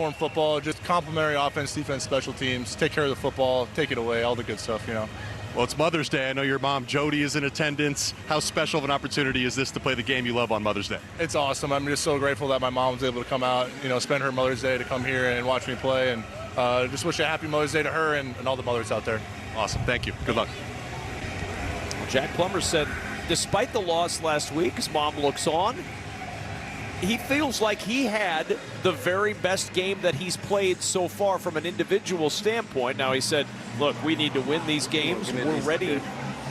Football, just complimentary offense, defense, special teams, take care of the football, take it away, all the good stuff, you know. Well, it's Mother's Day. I know your mom, Jody, is in attendance. How special of an opportunity is this to play the game you love on Mother's Day? It's awesome. I'm just so grateful that my mom was able to come out, you know, spend her Mother's Day to come here and watch me play, and just wish a happy Mother's Day to her and all the mothers out there. Awesome. Thank you. Good luck. Jack Plummer said, despite the loss last week, his mom looks on. He feels like he had the very best game that he's played so far from an individual standpoint. Now, he said, look, we need to win these games. We're ready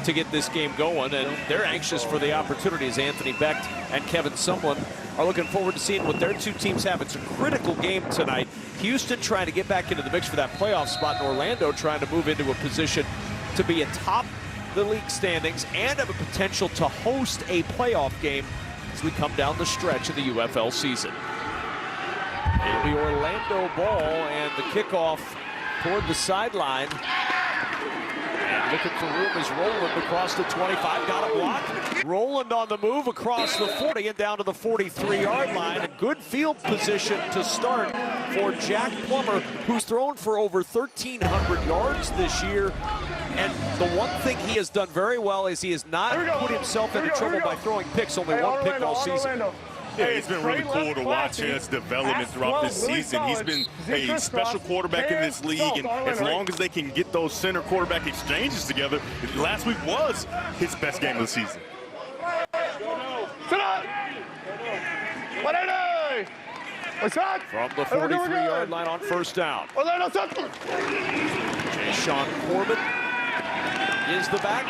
to get this game going, and they're anxious for the opportunities. Anthony Becht and Kevin Sumlin are looking forward to seeing what their two teams have. It's a critical game tonight. Houston trying to get back into the mix for that playoff spot, and Orlando trying to move into a position to be atop the league standings and have a potential to host a playoff game as we come down the stretch of the UFL season. It'll be Orlando ball, and the kickoff toward the sideline. And looking for room is Roland across the 25, got a block. Roland on the move across the 40 and down to the 43-yard line. A good field position to start for Jack Plummer, who's thrown for over 1,300 yards this year. And the one thing he has done very well is he has not put himself into trouble by throwing picks, only one pick all season. Yeah, it's been really cool to watch his development throughout this season. He's been a special quarterback in this league, and as long as they can get those center quarterback exchanges together, last week was his best game of the season. From the 43-yard line on first down. Jay Sean Corbin is the back.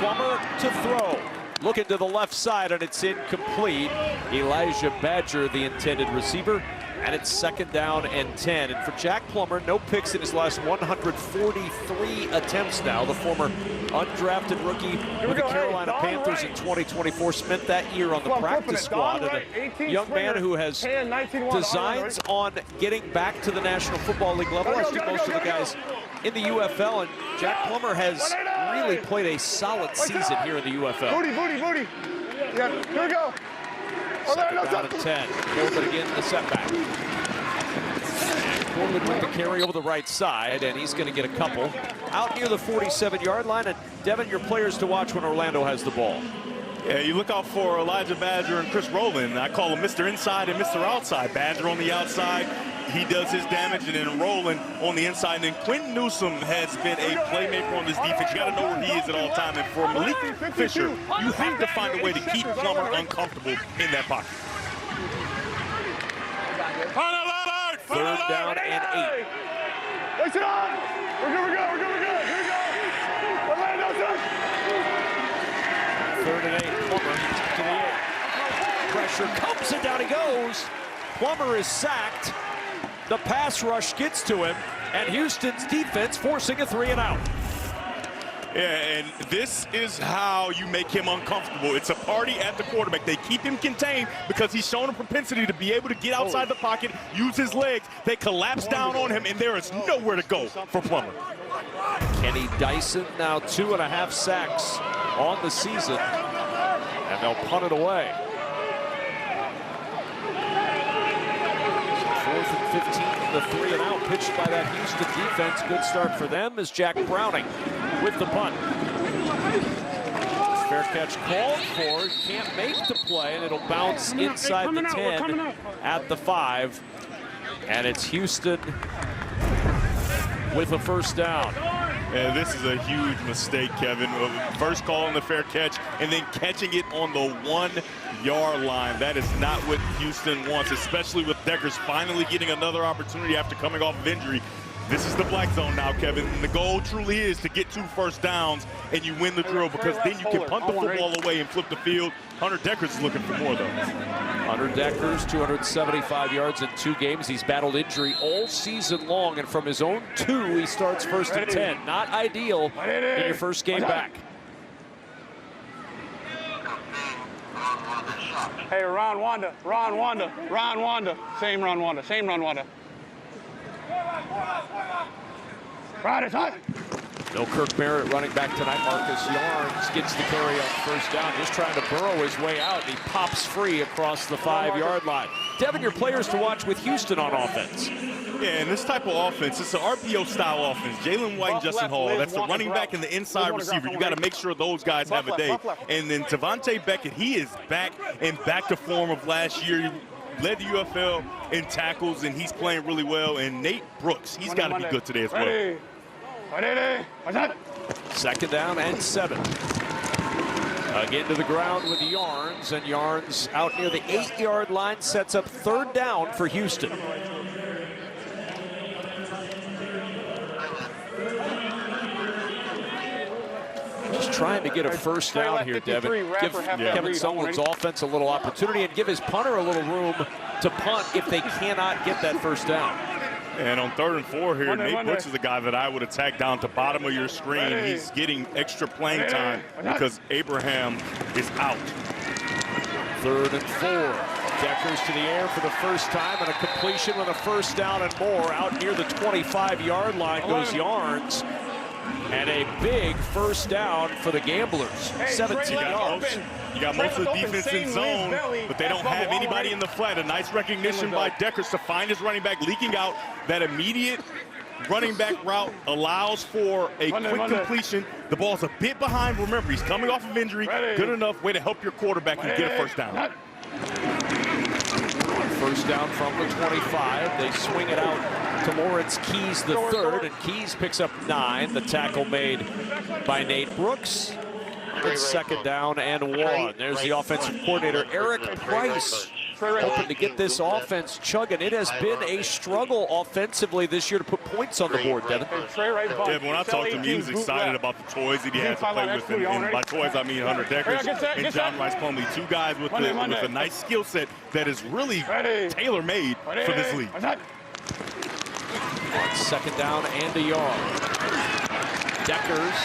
Plummer to throw. Looking to the left side, and it's incomplete. Elijah Badger, the intended receiver, and it's second down and 10. And for Jack Plummer, no picks in his last 143 attempts now. The former undrafted rookie with the Carolina Panthers in 2024 spent that year on the practice squad, and a young man who has designs on getting back to the National Football League level, as do most of the guys in the UFL, and Jack Plummer has really played a solid season here in the UFL. Booty. Yeah, here we go. Second down and 10. Corbin again, the setback. And Corbin with the carry over the right side, and he's going to get a couple. Out near the 47-yard line, and Devin, your players to watch when Orlando has the ball. Yeah, you look out for Elijah Badger and Chris Rowland. I call him Mr. Inside and Mr. Outside. Badger on the outside, he does his damage, and then Rowland on the inside. And then Quentin Newsom has been a playmaker on this defense. You got to know where he is at all time. And for Malik Fisher, you have to find a way to keep Plummer uncomfortable in that pocket. Third down and 8. Lace it on. We're good. Here we go. Orlando's up. Third and 8. Plummer to the 8. Pressure comes, and down he goes. Plummer is sacked. The pass rush gets to him, and Houston's defense forcing a 3-and-out. Yeah, and this is how you make him uncomfortable. It's a party at the quarterback. They keep him contained because he's shown a propensity to be able to get outside the pocket, use his legs. They collapse down on him, and there is nowhere to go for Plummer. Kenny Dyson now 2.5 sacks on the season, and they'll punt it away. 4th and 15, the 3-and-out pitched by that Houston defense. Good start for them as Jack Browning with the punt. Fair catch called for, can't make the play, and it'll bounce inside the 10 at the 5. And it's Houston with a first down. Yeah, this is a huge mistake, Kevin. First call on the fair catch, and then catching it on the 1-yard line. That is not what Houston wants, especially with Deckers finally getting another opportunity after coming off of injury. This is the black zone now, Kevin. The goal truly is to get 2 first downs, and you win the drill, because then you can punt the football away and flip the field. Hunter Deckers is looking for more, though. Hunter Deckers, 275 yards in 2 games. He's battled injury all season long, and from his own 2, he starts 1st and 10. Not ideal in your first game back. Hey, Ron Wanda. Same Ron Wanda. Right, it's hot. No Kirk Barrett running back tonight. Marcus Yarns gets the carry on first down, just trying to burrow his way out, and he pops free across the 5-yard line. Devin, your players to watch with Houston on offense. Yeah, and this type of offense, it's an RPO-style offense. Jalen White and Justin Hall, that's the running back and the inside receiver. You got to make sure those guys have a day. And then Devontae Beckett, he is back and back to form of last year. He led the UFL in tackles, and he's playing really well. And Nate Brooks, he's got to be good today as well. Second down and 7. Again to the ground with Yarns, and Yarns out near the 8-yard line sets up third down for Houston. Just trying to get a first down here, Devin. Give Kevin Sullivan's offense a little opportunity and give his punter a little room to punt if they cannot get that first down. And on 3rd and 4 here, Nate Brooks is the guy that I would attack down to bottom of your screen. He's getting extra playing time because Abraham is out. 3rd and 4. Deckers to the air for the first time, and a completion with a first down and more. Out near the 25-yard line goes Yarns. And a big first down for the Gamblers. 17 yards. You got most of the defense in zone, but they don't have anybody in the flat. A nice recognition by Deckers to find his running back leaking out. That immediate running back route allows for a quick completion. The ball's a bit behind. Remember, he's coming off of injury. Good enough way to help your quarterback and get a first down. First down from the 25. They swing it out to Lawrence Keys the third, and Keys picks up 9. The tackle made by Nate Brooks. It's second down and 1. There's the offensive coordinator, Eric Price, hoping to get this offense chugging. It has been a struggle offensively this year to put points on the board, Devin. Yeah, when I talked to him, he was excited about the toys that he has to play with. And by toys, I mean Hunter Deckers and John Rice Plumlee. 2 guys with a nice skill set that is really tailor-made for this league. Second down and a yard. Deckers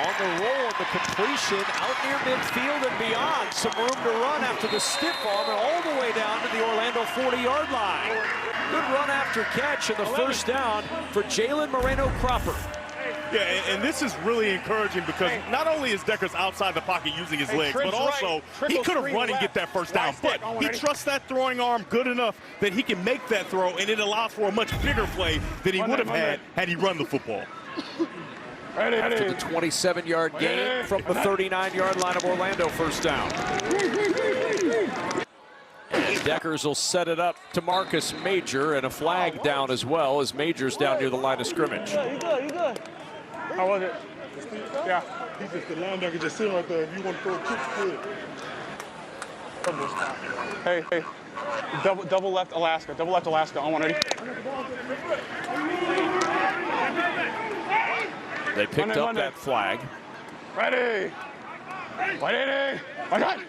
on the roll, and the completion out near midfield and beyond. Some room to run after the stiff arm and all the way down to the Orlando 40-yard line. Good run after catch, and the first down for Jalen Moreno-Cropper. Yeah, and this is really encouraging because not only is Deckers outside the pocket using his legs, but also he could have run and get that first down. But he trusts that throwing arm good enough that he can make that throw, and it allows for a much bigger play than he would have had he run the football. After the 27-yard gain from the 39-yard line of Orlando, first down. And Deckers will set it up to Marcus Major, and a flag down as well as Major's down near the line of scrimmage. How was it? Yeah. He's just the linebacker just sitting right there. If you want to throw a kick, good. Hey. Double left Alaska. Double left Alaska on 180. They picked up that flag. Ready. 180. My God.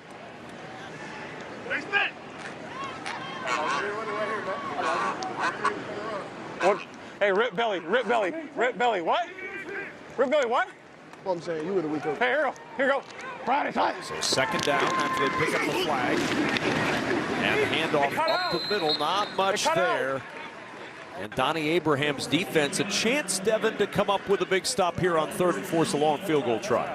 What? Hey, rip belly. What? Rip belly, what? Well, I'm saying you were the weak coach. Hey, here you go. Friday time. So second down after they pick up the flag. And the handoff up the middle, not much there. And Donnie Abraham's defense, a chance, Devin, to come up with a big stop here on 3rd and force a long field goal try.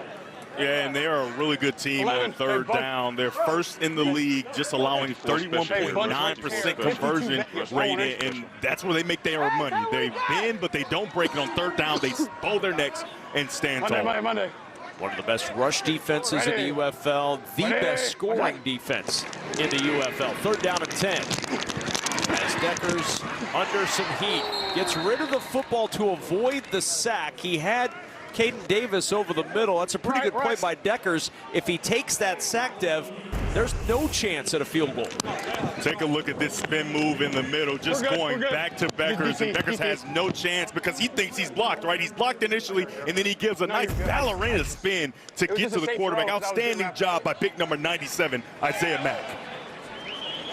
Yeah, and they are a really good team on 3rd down. They're first in the league, just allowing 31.9% conversion rate, and that's where they make their money. They bend, but they don't break it on 3rd down. They bow their necks and stand tall. Monday. One of the best rush defenses in the UFL, the best scoring defense in the UFL. 3rd down and 10. As Deckers under some heat, gets rid of the football to avoid the sack. He had Caden Davis over the middle. That's a pretty good play by Deckers. If he takes that sack, Dev, there's no chance at a field goal. Take a look at this spin move in the middle, just going back to Deckers, and Deckers has no chance because he thinks he's blocked, right? He's blocked initially, and then he gives a nice ballerina spin to get to the quarterback. Outstanding job by pick number 97, Isaiah Mack.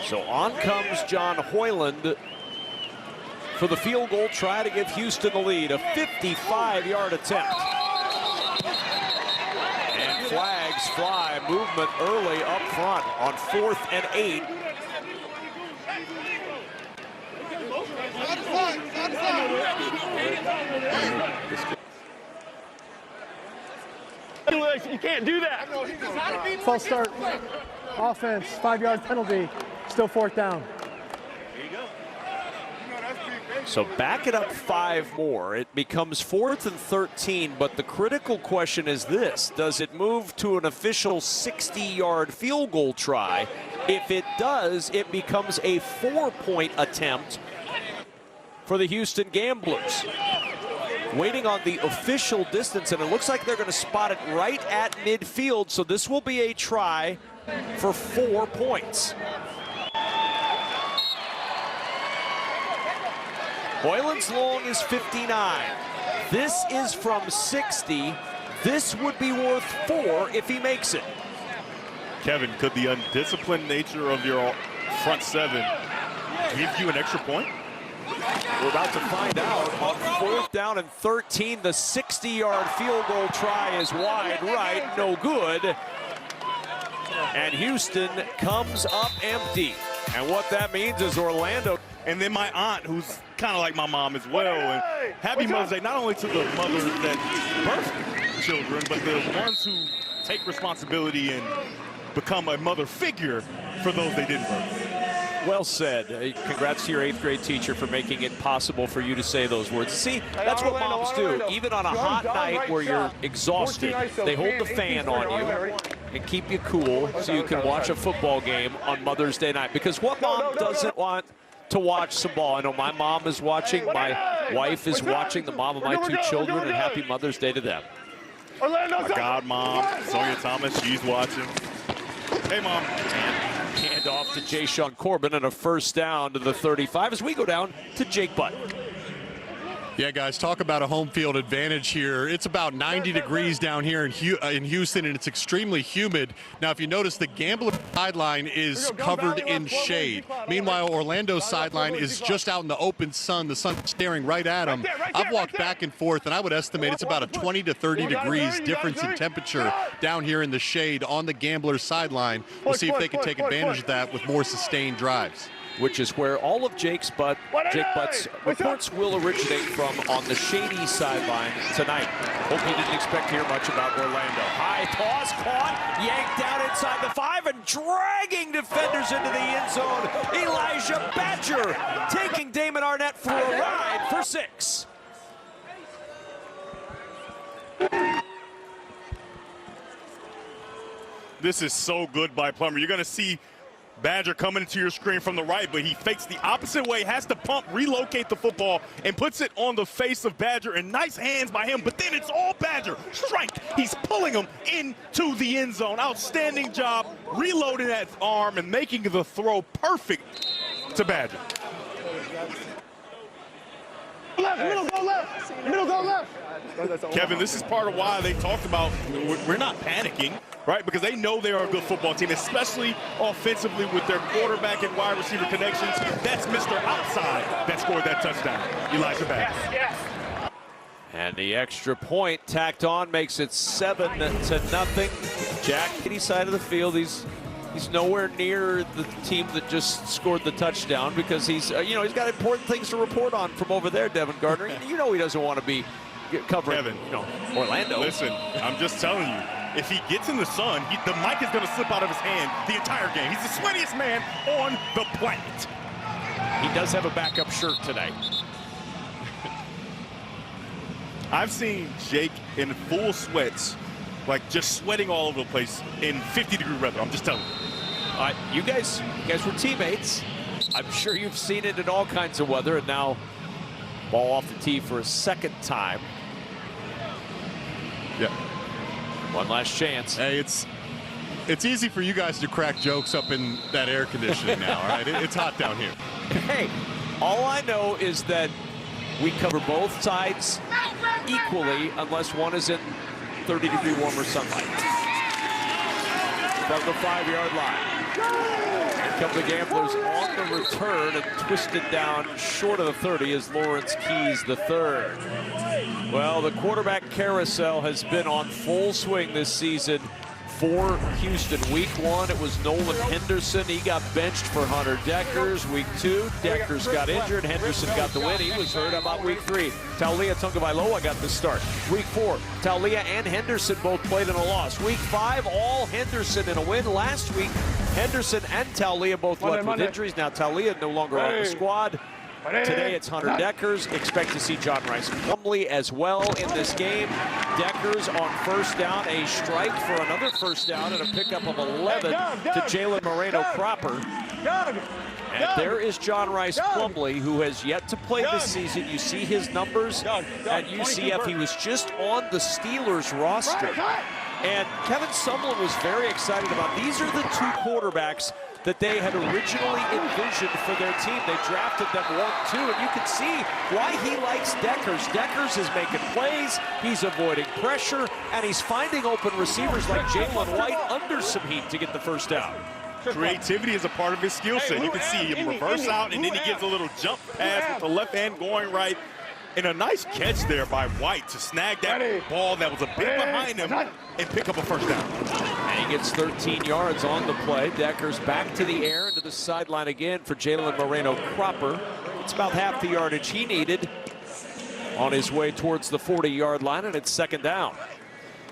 So on comes John Hoyland for the field goal, try to give Houston the lead. A 55-yard attempt. And flags fly, movement early up front on 4th and 8. You can't do that. False start. Offense, 5-yard penalty. Still 4th down. So back it up 5 more. It becomes 4th and 13, but the critical question is this. Does it move to an official 60-yard field goal try? If it does, it becomes a 4-point attempt for the Houston Gamblers. Waiting on the official distance, and it looks like they're going to spot it right at midfield, so this will be a try for 4 points. Hoyland's long is 59. This is from 60. This would be worth 4 if he makes it. Kevin, could the undisciplined nature of your front 7 give you an extra point? We're about to find out. On 4th down and 13, the 60-yard field goal try is wide right, no good. And Houston comes up empty. And what that means is Orlando. And then my aunt, who's kind of like my mom as well. And happy Mother's Day, not only to the mothers that birth children, but the ones who take responsibility and become a mother figure for those they didn't birth. Well said. Congrats to your 8th grade teacher for making it possible for you to say those words. See, that's what moms do. Even on a hot night where you're exhausted, they hold the fan on you and keep you cool so you can watch a football game on Mother's Day night. Because what mom doesn't want to watch some ball? I know my mom is watching, my wife is watching, the mom of my 2 children, and happy Mother's Day to them. My godmom, Sonia Thomas, she's watching. Hey, Mom. Hand off to Jayshon Corbin and a 1st down to the 35 as we go down to Jake Butt. Yeah, guys, talk about a home field advantage here. It's about 90 degrees down here in Houston, and it's extremely humid. Now, if you notice, the Gambler sideline is covered in shade. Meanwhile, Orlando's sideline is just out in the open sun. The sun's staring right at them. I've walked back and forth, and I would estimate it's about a 20 to 30 degrees difference in temperature down here in the shade on the Gambler sideline. We'll see if they can take advantage of that with more sustained drives. Which is where all of Jake Butt's reports will originate from on the shady sideline tonight. Hope you didn't expect to hear much about Orlando. High toss, caught, yanked down inside the 5 and dragging defenders into the end zone. Elijah Badger taking Damon Arnett for a ride for 6. This is so good by Plummer. You're going to see Badger coming into your screen from the right, but he fakes the opposite way, has to pump, relocate the football, and puts it on the face of Badger, and nice hands by him, but then it's all Badger. Strike. He's pulling him into the end zone. Outstanding job reloading that arm and making the throw perfect to Badger. Left, middle, go left. Middle, go left. Kevin, this is part of why they talked about we're not panicking, right? Because they know they are a good football team, especially offensively with their quarterback and wide receiver connections. That's Mr. Outside that scored that touchdown, Elijah Badger. Yes. And the extra point tacked on makes it 7-0. Jack, kitty side of the field, he's nowhere near the team that just scored the touchdown because he's got important things to report on from over there, Devin Gardner. He doesn't want to be covering Kevin, Orlando. Listen, I'm just telling you, if he gets in the sun, the mic is going to slip out of his hand the entire game. He's the sweatiest man on the planet. He does have a backup shirt today. I've seen Jake in full sweats, like just sweating all over the place in 50-degree weather. I'm just telling you. You guys were teammates. I'm sure you've seen it in all kinds of weather, and now ball off the tee for a 2nd time. Yeah. One last chance. Hey, it's easy for you guys to crack jokes up in that air conditioning now, all right? It's hot down here. Hey, all I know is that we cover both sides equally unless one is in 30-degree warmer sunlight. From the 5-yard line. Here come the Gamblers on the return and twisted down short of the 30 is Lawrence Keys III. Well, the quarterback carousel has been on full swing this season for Houston. Week 1, it was Nolan Henderson. He got benched for Hunter Deckers. Week 2, Deckers got injured. Henderson got the win. He was hurt. How about Week 3? Taulia Tagovailoa got the start. Week 4, Taulia and Henderson both played in a loss. Week 5, all Henderson in a win. Last week, Henderson and Taulia both left with injuries. Now Taulia no longer on the squad. Today it's Hunter Deckers. Expect to see John Rice Plumlee as well in this game. Deckers on first down, a strike for another first down and a pickup of 11 to Jalen Moreno-Cropper. And there is John Rice Plumlee, who has yet to play this season. You see his numbers at UCF. He was just on the Steelers roster. And Kevin Sumlin was very excited about. These are the two quarterbacks that they had originally envisioned for their team. They drafted them 1-2, and you can see why he likes Deckers. Deckers is making plays, he's avoiding pressure, and he's finding open receivers like Jalen White under some heat to get the first down. Creativity is a part of his skill set. You can see him reverse out, and then he gives a little jump pass with the left hand going right. And a nice catch there by White to snag that ball that was a bit behind him and pick up a first down. And he gets 13 yards on the play. Deckers back to the air and to the sideline again for Jalen Moreno-Cropper. It's about half the yardage he needed on his way towards the 40-yard line, and it's second down.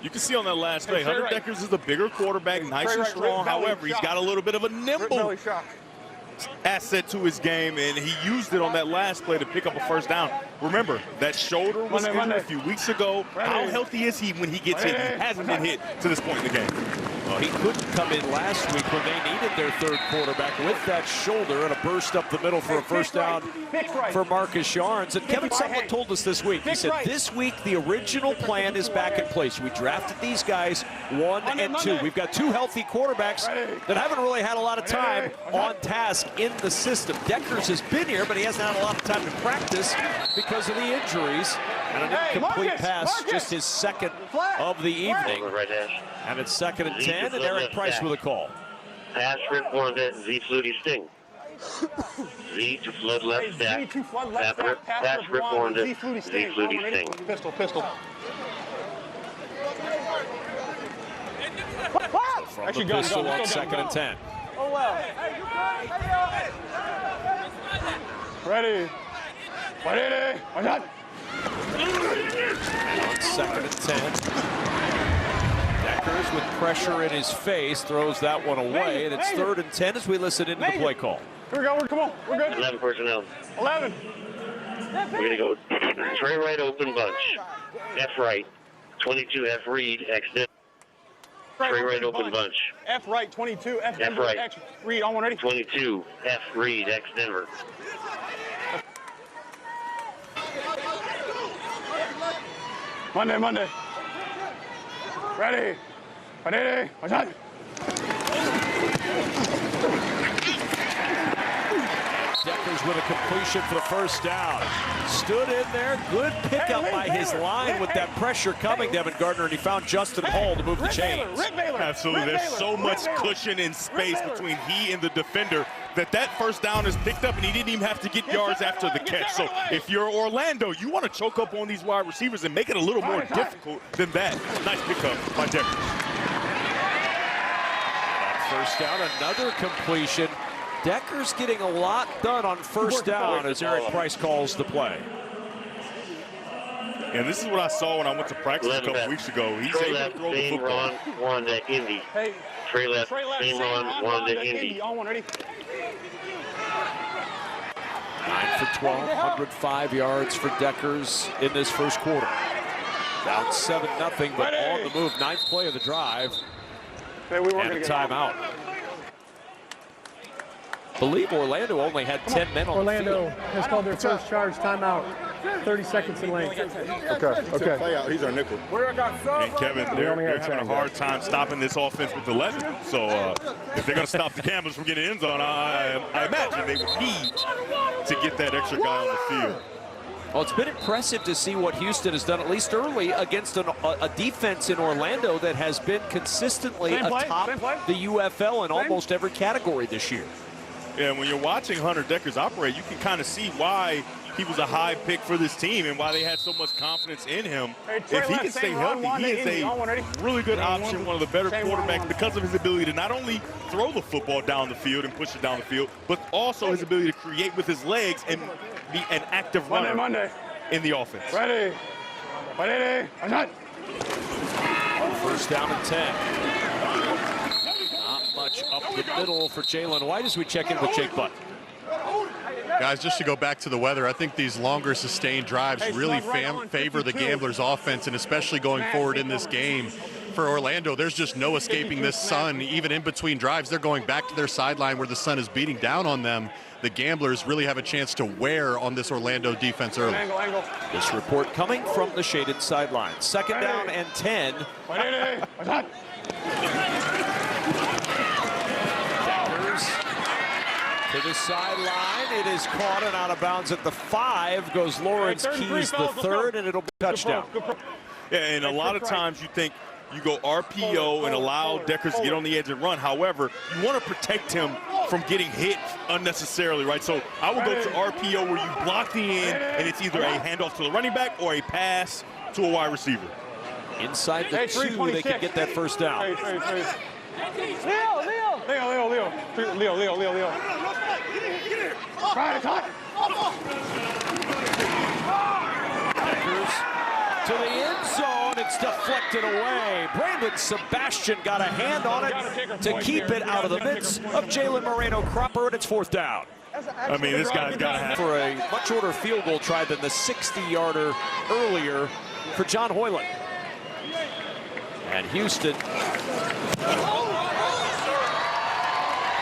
You can see on that last play, Hunter Deckers is a bigger quarterback, nice and strong. However, he's got a little bit of a nimble asset to his game, and he used it on that last play to pick up a first down. Remember, that shoulder was injured a few weeks ago. How healthy is he when he gets hit? He hasn't been hit to this point in the game. Well, he couldn't come in last week when they needed their third quarterback with that shoulder, and a burst up the middle for a first down for Marcus Yarns. And Kevin Sumlin told us this week, he said, this week the original plan is back in place. We drafted these guys 1 and 2. We've got two healthy quarterbacks that haven't really had a lot of time on task in the system. Deckers has been here, but he hasn't had a lot of time to practice because of the injuries. And an incomplete pass, just his second of the evening. And it's 2nd and 10, and Eric Price with a call. Pass rip one to Z Flutie Sting. Z to flood left stack. Pass rip one to Z Flutie Sting. Pistol. From the pistol on 2nd and 10. Oh, well. Ready. Watch out. And on 2nd and 10. Deckers with pressure in his face throws that one away, and it's 3rd and 10 as we listen into the play call. Here we go. Come on. We're good. 11 personnel. 11. We're going to go Trey right open bunch. F right. 22 F read X Denver. Trey right open bunch. F right 22 F Denver right. X read on 180. 22 F read X Denver. Monday. Ready. Watch out. Deckers with a completion for the first down. Stood in there. Good pickup by his line with that pressure coming, Devin Gardner, and he found Justin Hall to move the chains. Absolutely. There's so much cushion and space between he and the defender that first down is picked up, and he didn't even have to get yards after the catch. So if you're Orlando, you want to choke up on these wide receivers and make it a little more difficult than that. Nice pickup by Deckers. First down, another completion. Deckers getting a lot done on first down as Eric Price calls the play. And this is what I saw when I went to practice a couple weeks ago. He's able to throw the football. One to Indy. Trey left, same run, one to Indy. 9 for 12, 105 yards for Deckers in this first quarter. Down 7-0, but on the move. 9th play of the drive. And a timeout. I believe Orlando only had 10 men on the field. Orlando has called their first charge timeout. 30 seconds in length. Okay. Play out. He's our nickel. And Kevin, they're having a hard time stopping this offense with 11. So if they're going to stop the Camels from getting in zone, I imagine they would need to get that extra guy on the field. Well, it's been impressive to see what Houston has done, at least early, against a defense in Orlando that has been consistently atop the UFL in almost every category this year. And when you're watching Hunter Deckers operate, you can kind of see why he was a high pick for this team and why they had so much confidence in him. If he can stay healthy, he is a really good option, one of the better quarterbacks because of his ability to not only throw the football down the field and push it down the field, but also his ability to create with his legs and be an active runner in the offense. Ready. Not. First down and 10. Not much up the middle for Jalen White as we check in with Jake Butt. Guys, just to go back to the weather, I think these longer sustained drives really favor the Gamblers' offense, and especially going forward in this game. For Orlando, there's just no escaping this sun. Even in between drives, they're going back to their sideline where the sun is beating down on them. The Gamblers really have a chance to wear on this Orlando defense early. This report coming from the shaded sideline. Second down and 10. Deckers to the sideline. It is caught and out of bounds at the 5. Goes Lawrence Keys the third, and it'll be a touchdown. Yeah, and a lot of times you think you go RPO and allow Deckers to get on the edge and run. However, you want to protect him from getting hit unnecessarily, right? So I would go to RPO where you block the end, and it's either a handoff to the running back or a pass to a wide receiver. Inside the 2, they can get that first down. Leo. Right, attack. Deckers to the end zone. It's deflected away. Brandon Sebastian got a hand on it to keep it out of the midst of Jalen Moreno-Cropper, and it's fourth down. I mean, this guy's got to have for a much shorter field goal try than the 60-yarder earlier for John Hoyland. And Houston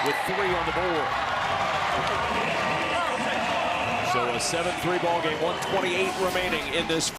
with 3 on the board. So a 7-3 ball game, 1:28 remaining in this